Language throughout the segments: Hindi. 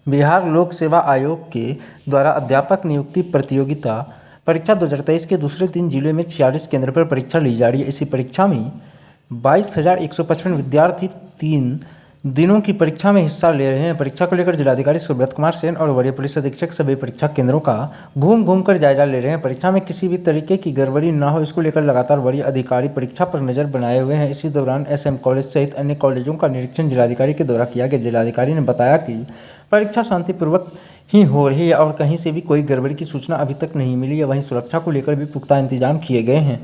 बिहार लोक सेवा आयोग के द्वारा अध्यापक नियुक्ति प्रतियोगिता परीक्षा 2023 के दूसरे दिन जिले में 46 केंद्र पर परीक्षा ली जा रही है। इसी परीक्षा में 22,155 विद्यार्थी 3 दिनों की परीक्षा में हिस्सा ले रहे हैं। परीक्षा को लेकर जिलाधिकारी सुब्रत कुमार सेन और वरीय पुलिस अधीक्षक सभी परीक्षा केंद्रों का घूम कर जायजा ले रहे हैं। परीक्षा में किसी भी तरीके की गड़बड़ी न हो, इसको लेकर लगातार वरीय अधिकारी परीक्षा पर नजर बनाए हुए हैं। इसी दौरान SM कॉलेज सहित अन्य कॉलेजों का निरीक्षण जिलाधिकारी के द्वारा किया गया। जिलाधिकारी ने बताया कि परीक्षा शांतिपूर्वक ही हो रही है और कहीं से भी कोई गड़बड़ी की सूचना अभी तक नहीं मिली है। वहीं सुरक्षा को लेकर भी पुख्ता इंतजाम किए गए हैं।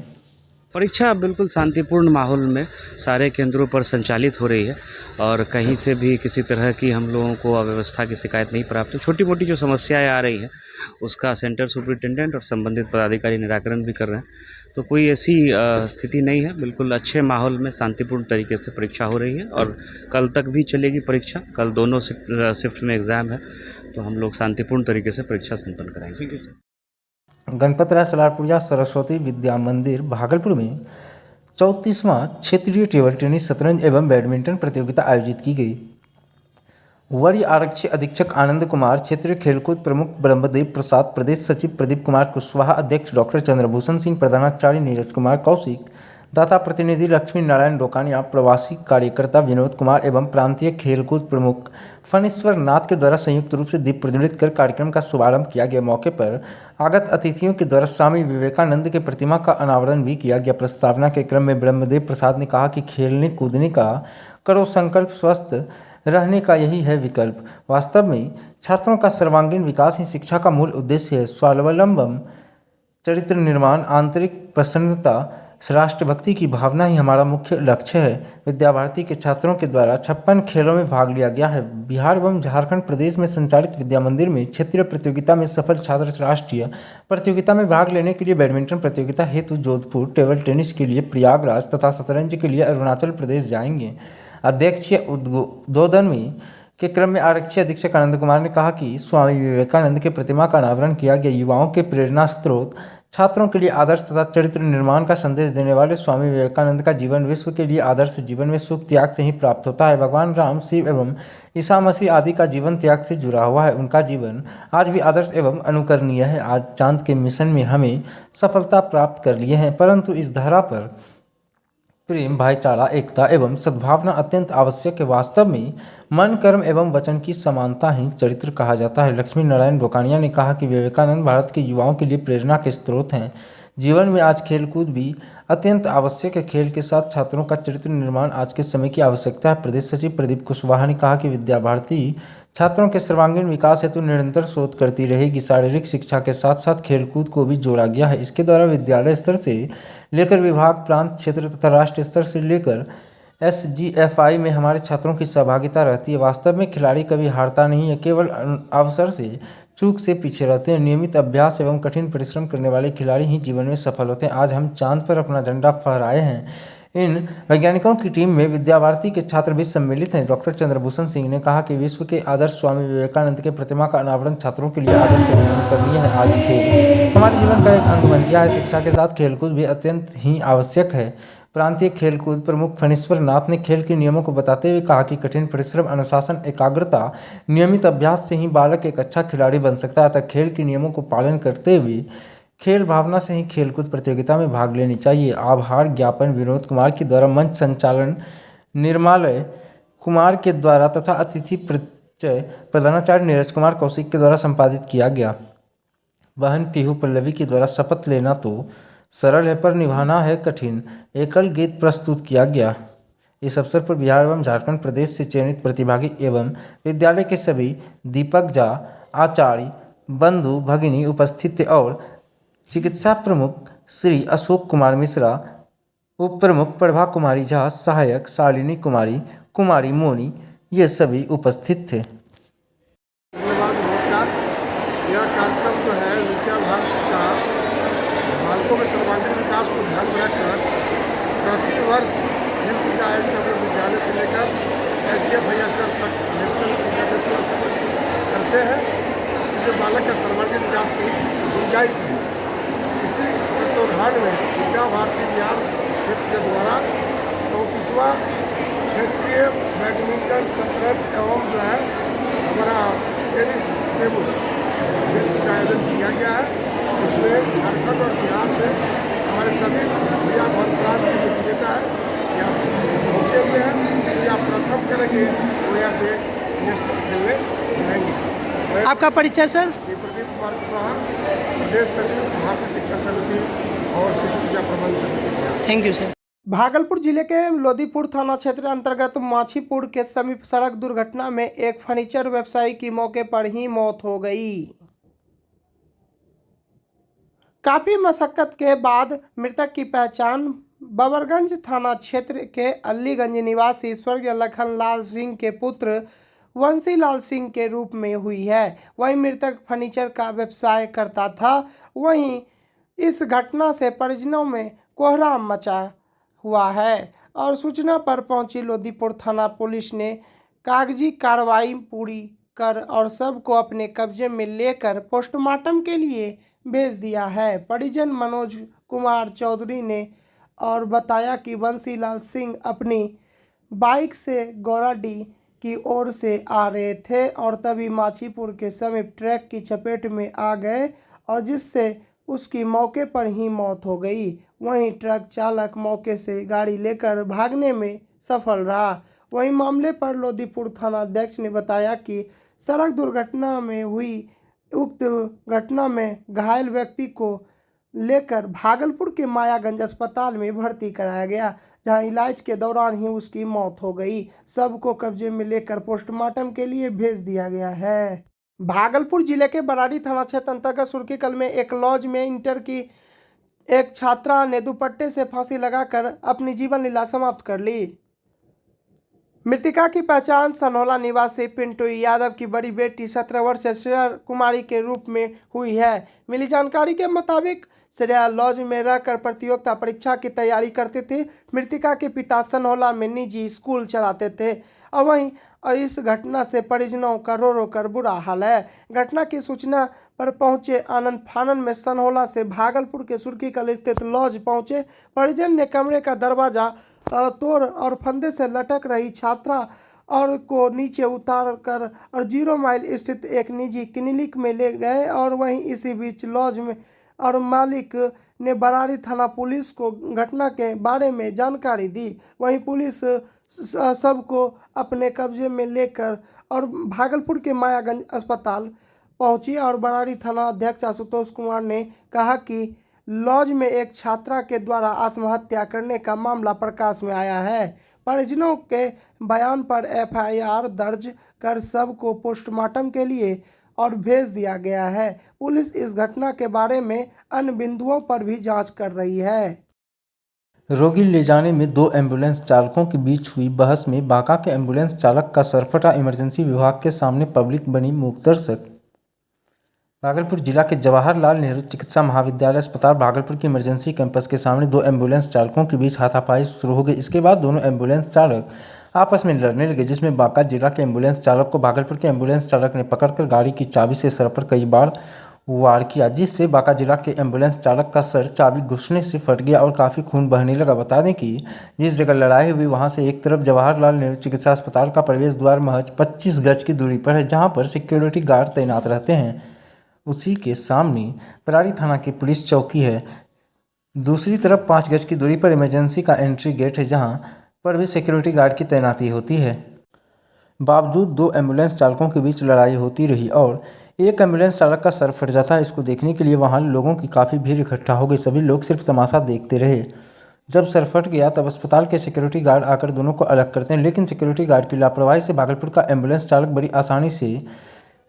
परीक्षा बिल्कुल शांतिपूर्ण माहौल में सारे केंद्रों पर संचालित हो रही है और कहीं से भी किसी तरह की हम लोगों को अव्यवस्था की शिकायत नहीं प्राप्त है। छोटी मोटी जो समस्याएं आ रही हैं उसका सेंटर सुपरिटेंडेंट और संबंधित पदाधिकारी निराकरण भी कर रहे हैं, तो कोई ऐसी स्थिति नहीं है। बिल्कुल अच्छे माहौल में शांतिपूर्ण तरीके से परीक्षा हो रही है और कल तक भी चलेगी परीक्षा। कल दोनों शिफ्ट में एग्ज़ाम है, तो हम लोग शांतिपूर्ण तरीके से परीक्षा संपन्न कराएंगे। गणपत राय सलारपुरिया सरस्वती विद्या मंदिर भागलपुर में 34वां क्षेत्रीय टेबल टेनिस, शतरंज एवं बैडमिंटन प्रतियोगिता आयोजित की गई। वरीय आरक्षी अधीक्षक आनंद कुमार, क्षेत्रीय खेलकूद प्रमुख ब्रह्मदेव प्रसाद, प्रदेश सचिव प्रदीप कुमार कुशवाहा, अध्यक्ष डॉक्टर चंद्रभूषण सिंह, प्रधानाचार्य नीरज कुमार कौशिक, दाता प्रतिनिधि लक्ष्मी नारायण डोकानिया, प्रवासी कार्यकर्ता विनोद कुमार एवं प्रांतीय खेलकूद प्रमुख फणीश्वर नाथ के द्वारा संयुक्त रूप से दीप प्रज्वलित कर कार्यक्रम का शुभारंभ किया गया। मौके पर आगत अतिथियों के द्वारा स्वामी विवेकानंद के प्रतिमा का अनावरण भी किया गया। प्रस्तावना के क्रम में ब्रह्मदेव प्रसाद ने कहा कि खेलने कूदने का करो संकल्प, स्वस्थ रहने का यही है विकल्प। वास्तव में छात्रों का सर्वांगीण विकास ही शिक्षा का मूल उद्देश्य है। स्वावलंबन, चरित्र निर्माण, आंतरिक प्रसन्नता, राष्ट्रभक्ति की भावना ही हमारा मुख्य लक्ष्य है। विद्या भारती के छात्रों के द्वारा 56 खेलों में भाग लिया गया है। बिहार एवं झारखंड प्रदेश में संचालित विद्या मंदिर में क्षेत्रीय प्रतियोगिता में सफल छात्र राष्ट्रीय प्रतियोगिता में भाग लेने के लिए बैडमिंटन प्रतियोगिता हेतु जोधपुर, टेबल टेनिस के लिए प्रयागराज तथा शतरंज के लिए अरुणाचल प्रदेश जाएंगे। अध्यक्षीय उद्बोधन के क्रम में आरक्षी अधीक्षक आनंद कुमार ने कहा कि स्वामी विवेकानंद के प्रतिमा का अनावरण किया गया। युवाओं के प्रेरणा स्रोत, छात्रों के लिए आदर्श तथा चरित्र निर्माण का संदेश देने वाले स्वामी विवेकानंद का जीवन विश्व के लिए आदर्श जीवन में सुख त्याग से ही प्राप्त होता है। भगवान राम, शिव एवं ईसा मसीह आदि का जीवन त्याग से जुड़ा हुआ है। उनका जीवन आज भी आदर्श एवं अनुकरणीय है। आज चांद के मिशन में हमें सफलता प्राप्त कर लिए हैं, परंतु इस धरा पर प्रेम, भाईचारा, एकता एवं सद्भावना अत्यंत आवश्यक है। वास्तव में मन, कर्म एवं वचन की समानता ही चरित्र कहा जाता है। लक्ष्मी नारायण डोकानिया ने कहा कि विवेकानंद भारत के युवाओं के लिए प्रेरणा के स्रोत हैं। जीवन में आज खेलकूद भी अत्यंत आवश्यक है। खेल के साथ छात्रों का चरित्र निर्माण आज के समय की आवश्यकता है। प्रदेश सचिव प्रदीप कुशवाहा ने कहा कि विद्या भारती छात्रों के सर्वांगीण विकास हेतु निरंतर शोध करती रहेगी। शारीरिक शिक्षा के साथ साथ खेलकूद को भी जोड़ा गया है। इसके द्वारा विद्यालय स्तर से लेकर विभाग, प्रांत, क्षेत्र तथा राष्ट्रीय स्तर से लेकर SGFI में हमारे छात्रों की सहभागिता रहती है। वास्तव में खिलाड़ी कभी हारता नहीं है, केवल अवसर से चूक से पीछे रहते हैं। नियमित अभ्यास एवं कठिन परिश्रम करने वाले खिलाड़ी ही जीवन में सफल होते हैं। आज हम चांद पर अपना झंडा फहराए हैं। इन वैज्ञानिकों की टीम में विद्या भारती के छात्र भी सम्मिलित हैं। डॉक्टर चंद्रभूषण सिंह ने कहा कि विश्व के आदर्श स्वामी विवेकानंद के प्रतिमा का अनावरण छात्रों के लिए आदर्श एवं अनुकरणीय है। आज खेल हमारे जीवन का एक अंग बन गया है। शिक्षा के साथ खेलकूद भी अत्यंत ही आवश्यक है। प्रांतीय खेलकूद प्रमुख फणीश्वर नाथ ने खेल के नियमों को बताते हुए कहा कि कठिन परिश्रम, अनुशासन, एकाग्रता, नियमित अभ्यास से ही बालक एक अच्छा खिलाड़ी बन सकता है। अतः खेल के नियमों को पालन करते हुए खेल भावना से ही खेलकूद प्रतियोगिता में भाग लेनी चाहिए। आभार ज्ञापन विनोद कुमार के द्वारा मंच संचालन निर्मलय कुमार के द्वारा तथा अतिथि परिचय प्रधानाचार्य नीरज कुमार कौशिक के द्वारा संपादित किया गया। बहन पीहू पल्लवी के द्वारा शपथ लेना तो सरल है पर निभाना है कठिन एकल गीत प्रस्तुत किया गया। इस अवसर पर बिहार एवं झारखंड प्रदेश से चयनित प्रतिभागी एवं विद्यालय के सभी दीपक झा, आचार्य, बंधु भगिनी उपस्थित थे और चिकित्सा प्रमुख श्री अशोक कुमार मिश्रा, उप प्रमुख प्रभा कुमारी झा, सहायक शालिनी कुमारी, कुमारी मोनी, ये सभी उपस्थित थे। धन्यवाद, नमस्कार। यह कार्यक्रम जो है विद्या भारती का बालकों के सर्वांगीण विकास को ध्यान में रखकर प्रतिवर्ष खेलकूद का आयोजन अपने विद्यालय से लेकर SGFI स्तर तक, नेशनल इंटरनेशनल स्तर तक करते हैं, जिसमें बालक का सर्वांगीण विकास की गुंजाइश है। इसी तत्वावधान में विद्या भारती बिहार क्षेत्र के द्वारा 34वां क्षेत्रीय बैडमिंटन, शतरंज एवं जो है हमारा टेबल खेल का आयोजन किया गया है, जिसमें झारखंड और बिहार से हमारे सभी भैया भवन प्रांत के जो विजेता है यहाँ पहुँचे हुए हैं। जो यहाँ प्रथम करेंगे वो यहाँ से नेशनल खेलने जाएंगे। आपका परिचय सर? ये प्रदीप कुमार कुशवाहा, प्रदेश सचिव भारतीय शिक्षा समिति और शिशु शिक्षा प्रबंध समिति Bihar. Thank you sir. Bhagalpur जिले के लोदीपुर थाना क्षेत्र अंतर्गत माछीपुर के समीप सड़क दुर्घटना में एक फर्नीचर व्यवसायी की मौके पर ही मौत हो गई। काफी मशक्कत के बाद मृतक की पहचान बबरगंज थाना क्षेत्र के अलीगंज निवासी स्वर्गीय लखनलाल सिंह के पुत्र वंशीलाल सिंह के रूप में हुई है। वहीं मृतक फर्नीचर का व्यवसाय करता था। वहीं इस घटना से परिजनों में कोहराम मचा हुआ है और सूचना पर पहुंची लोदीपुर थाना पुलिस ने कागजी कार्रवाई पूरी कर और सबको अपने कब्जे में लेकर पोस्टमार्टम के लिए भेज दिया है। परिजन मनोज कुमार चौधरी ने और बताया कि वंशीलाल सिंह अपनी बाइक से गौराडीह की ओर से आ रहे थे और तभी माछीपुर के समीप ट्रक की चपेट में आ गए और जिससे उसकी मौके पर ही मौत हो गई। वहीं ट्रक चालक मौके से गाड़ी लेकर भागने में सफल रहा। वहीं मामले पर लोदीपुर थाना अध्यक्ष ने बताया कि सड़क दुर्घटना में हुई उक्त घटना में घायल व्यक्ति को लेकर भागलपुर के मायागंज अस्पताल में भर्ती कराया गया, जहां इलाज के दौरान ही उसकी मौत हो गई। सबको कब्जे में लेकर पोस्टमार्टम के लिए भेज दिया गया है। भागलपुर जिले के बराड़ी थाना क्षेत्र अंतर्गत सुर्कीकल में एक लॉज में इंटर की एक छात्रा ने दुपट्टे से फांसी लगाकर अपनी जीवन लीला समाप्त कर ली। मृतिका की पहचान सनौला निवासी पिंटू यादव की बड़ी बेटी 17 वर्षीय श्रेया कुमारी के रूप में हुई है। मिली जानकारी के मुताबिक श्रेया लॉज में रहकर प्रतियोगिता परीक्षा की तैयारी करते थे। मृतिका के पिता सनौला में निजी स्कूल चलाते थे और इस घटना से परिजनों का रो रो कर बुरा हाल है। घटना की सूचना पर पहुंचे आनंद फानन में सनौला से भागलपुर के सुर्कीकल स्थित लॉज पहुंचे। परिजन ने कमरे का दरवाजा तोड़ और फंदे से लटक रही छात्रा और को नीचे उतार कर और 0 माइल स्थित एक निजी क्लिनिक में ले गए और वहीं इसी बीच लॉज में और मालिक ने बराड़ी थाना पुलिस को घटना के बारे में जानकारी दी। वहीं पुलिस सबको अपने कब्जे में लेकर और भागलपुर के मायागंज अस्पताल पहुंची और बराड़ी थाना अध्यक्ष आशुतोष कुमार ने कहा कि लॉज में एक छात्रा के द्वारा आत्महत्या करने का मामला प्रकाश में आया है। परिजनों के बयान पर FIR दर्ज कर सबको पोस्टमार्टम के लिए और भेज दिया गया है। पुलिस इस घटना के बारे में अन्य बिंदुओं पर भी जांच कर रही है। रोगी ले जाने में 2 एम्बुलेंस चालकों के बीच हुई बहस में बांका के एम्बुलेंस चालक का सरफटा इमरजेंसी विभाग के सामने पब्लिक बनी मूकदर्शक। भागलपुर जिला के जवाहरलाल नेहरू चिकित्सा महाविद्यालय अस्पताल भागलपुर के इमरजेंसी कैंपस के सामने 2 एम्बुलेंस चालकों के बीच हाथापाई शुरू हो गई। इसके बाद दोनों एम्बुलेंस चालक आपस में लड़ने लगे, जिसमें बांका जिला के एम्बुलेंस चालक को भागलपुर के एम्बुलेंस चालक ने पकड़कर गाड़ी की चाबी से सर पर कई बार वार किया, जिससे बांका जिला के एम्बुलेंस चालक का सर चाबी घुसने से फट गया और काफ़ी खून बहने लगा। बता दें कि जिस जगह लड़ाई हुई वहां से एक तरफ जवाहरलाल नेहरू चिकित्सा अस्पताल का प्रवेश द्वार महज 25 गज की दूरी पर है, जहां पर सिक्योरिटी गार्ड तैनात रहते हैं। उसी के सामने बराड़ी थाना की पुलिस चौकी है। दूसरी तरफ 5 गज की दूरी पर इमरजेंसी का एंट्री गेट है, जहां पर भी सिक्योरिटी गार्ड की तैनाती होती है। बावजूद 2 एम्बुलेंस चालकों के बीच लड़ाई होती रही और एक एम्बुलेंस चालक का सर फट जाता है। इसको देखने के लिए वहां लोगों की काफ़ी भीड़ इकट्ठा हो गई। सभी लोग सिर्फ तमाशा देखते रहे। जब सर फट गया तब अस्पताल के सिक्योरिटी गार्ड आकर दोनों को अलग करते हैं, लेकिन सिक्योरिटी गार्ड की लापरवाही से भागलपुर का एम्बुलेंस चालक बड़ी आसानी से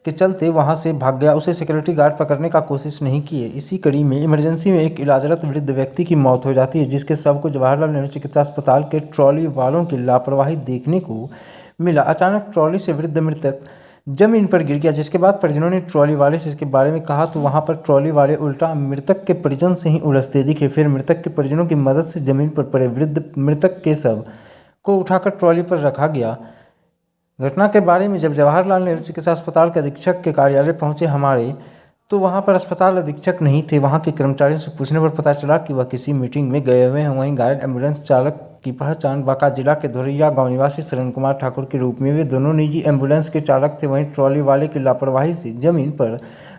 के चलते वहां से भाग गया। उसे सिक्योरिटी गार्ड पकड़ने का कोशिश नहीं किए। इसी कड़ी में इमरजेंसी में एक इलाजरत वृद्ध व्यक्ति की मौत हो जाती है, जिसके शव को जवाहरलाल नेहरू चिकित्सा अस्पताल के ट्रॉली वालों की लापरवाही देखने को मिला। अचानक ट्रॉली से वृद्ध मृतक जमीन पर गिर गया, जिसके बाद परिजनों ने ट्रॉली वाले से इसके बारे में कहा तो वहां पर ट्रॉली वाले उल्टा मृतक के परिजन से ही उलझते दिखे। फिर मृतक के परिजनों की मदद से जमीन पर पड़े वृद्ध मृतक के शव को उठाकर ट्रॉली पर रखा गया। घटना के बारे में जब जवाहरलाल नेहरू चिकित्सा अस्पताल के अधीक्षक के कार्यालय पहुंचे हमारे, तो वहां पर अस्पताल अधीक्षक नहीं थे। वहां के कर्मचारियों से पूछने पर पता चला कि वह किसी मीटिंग में गए हुए हैं। वहीं घायल एम्बुलेंस चालक की पहचान बांका जिला के धोरैया गांव निवासी शरण कुमार ठाकुर के रूप में हुई। दोनों निजी एम्बुलेंस के चालक थे। वहीं ट्रॉली वाले की लापरवाही से जमीन पर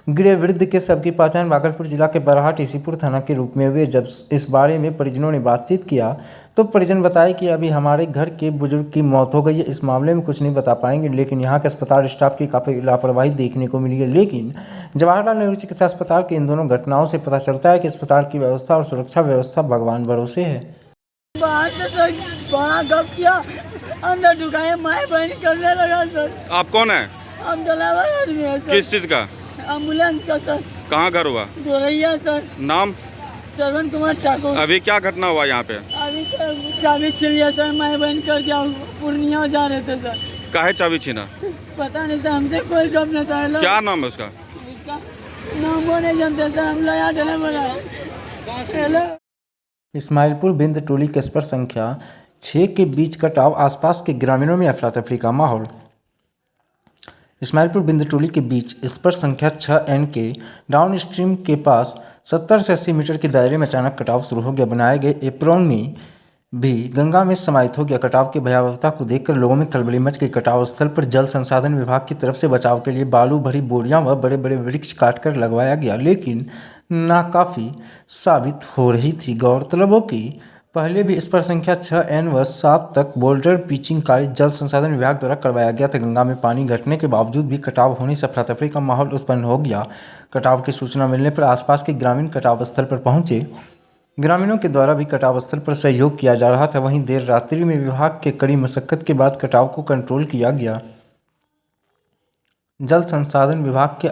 गिरे वृद्ध के शव की पहचान भागलपुर जिला के बरहा टीसीपुर थाना के रूप में हुई। जब इस बारे में परिजनों ने बातचीत किया तो परिजन बताए कि अभी हमारे घर के बुजुर्ग की मौत हो गई है, इस मामले में कुछ नहीं बता पाएंगे, लेकिन यहाँ के अस्पताल स्टाफ की काफ़ी लापरवाही देखने को मिली है। लेकिन जवाहरलाल नेहरू चिकित्सा अस्पताल की इन दोनों घटनाओं से पता चलता है कि अस्पताल की व्यवस्था और सुरक्षा व्यवस्था भगवान भरोसे है। बाहर से सर बड़ा गप किया, अंदर ढुकाए, माए बहन करने लगा सर। आप कौन है? हम ड्राइवर आदमी है सर। किस चीज का? एम्बुलेंस का सर। कहाँ घर हुआ? धोरैया सर। नाम? शरण कुमार ठाकुर। अभी क्या घटना हुआ यहाँ पे? अभी सर चाबी छिन लिया सर, माए बहन कर क्या पूर्णिया जा रहे थे सर। काहे चाबी छीना? पता नहीं सर, हमसे कोई गप नहीं था। क्या नाम है उसका? उसका नाम वो नहीं जानते सर, हम लोग ड्राइवर है। इस्माइलपुर बिंद टोली केस्पर संख्या 6 के बीच कटाव, आसपास के ग्रामीणों में अफरा तफरी का माहौल। इस्माइलपुर बिंद टोली के बीच स्पर संख्या 6N के डाउन स्ट्रीम के पास 70 से 80 मीटर के दायरे में अचानक कटाव शुरू हो गया। बनाए गए एप्रोन में भी गंगा में समाहित हो गया। कटाव की भयावहता को देखकर लोगों में खलबली मच गई। कटाव स्थल पर जल संसाधन विभाग की तरफ से बचाव के लिए बालू भरी बोरियां व बड़े बड़े वृक्ष काटकर लगवाया गया, लेकिन नाकाफी साबित हो रही थी। गौरतलब हो कि पहले भी इस पर संख्या 6N व 7 तक बोल्डर पिचिंग कार्य जल संसाधन विभाग द्वारा करवाया गया था। गंगा में पानी घटने के बावजूद भी कटाव होने से अफरा तफरी का माहौल उत्पन्न हो गया। कटाव की सूचना मिलने पर आसपास के ग्रामीण कटाव स्थल पर पहुंचे। ग्रामीणों के द्वारा भी कटाव स्थल पर सहयोग किया जा रहा था। वहीं देर रात्रि में विभाग के कड़ी मशक्कत के बाद कटाव को कंट्रोल किया गया। जल संसाधन विभाग के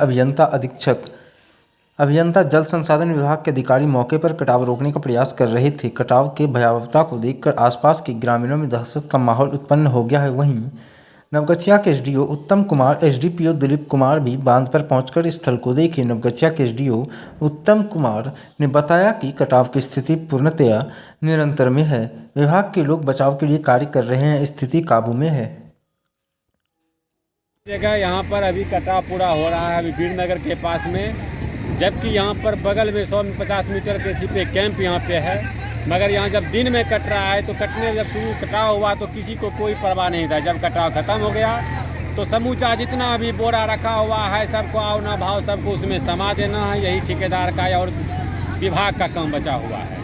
अभियंता जल संसाधन विभाग के अधिकारी मौके पर कटाव रोकने का प्रयास कर रहे थे। कटाव के भयावहता को देखकर आसपास के ग्रामीणों में दहशत का माहौल उत्पन्न हो गया है। वहीं नवगछिया के एसडीओ उत्तम कुमार, एसडीपीओ दिलीप कुमार भी बांध पर पहुंचकर स्थल को देखे। नवगछिया के एसडीओ उत्तम कुमार ने बताया कि कटाव की स्थिति पूर्णतया निरंतर में है। विभाग के लोग बचाव के लिए कार्य कर रहे हैं, स्थिति काबू में है। जगह यहाँ पर अभी कटाव पूरा हो रहा है, अभी वीरनगर के पास में, जबकि यहाँ पर बगल में 150 मीटर के थी पे कैंप यहाँ पे है। मगर यहाँ जब दिन में कट रहा है तो कटने जब शुरू कटाव हुआ तो किसी को कोई परवाह नहीं था। जब कटाव खत्म हो गया तो समूचा जितना अभी बोरा रखा हुआ है सबको आवना भाव सबको उसमें समा देना है। यही ठेकेदार का और विभाग का काम बचा हुआ है।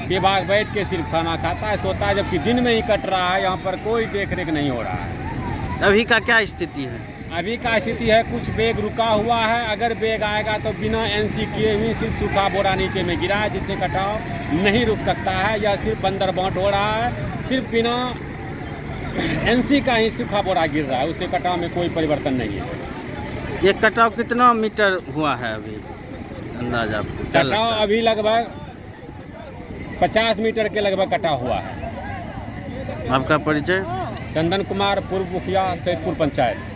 विभाग बैठ के सिर्फ खाना खाता है, सोता है, जबकि दिन में ही कट रहा है। यहाँ पर कोई देख रेख नहीं हो रहा है। अभी का क्या स्थिति है? अभी का स्थिति है कुछ बैग रुका हुआ है। अगर बैग आएगा तो बिना एनसी किए हुए सिर्फ सूखा बोरा नीचे में गिरा है, जिससे कटाव नहीं रुक सकता है। या सिर्फ बंदर बांट हो रहा है, सिर्फ बिना एनसी का ही सूखा बोरा गिर रहा है, उससे कटाव में कोई परिवर्तन नहीं है। ये कटाव कितना मीटर हुआ है अभी अंदाजा आपको? कटाव अभी लगभग 50 मीटर के लगभग कटाव हुआ है। आपका परिचय? चंदन कुमार, पूर्व मुखिया, सैदपुर पंचायत।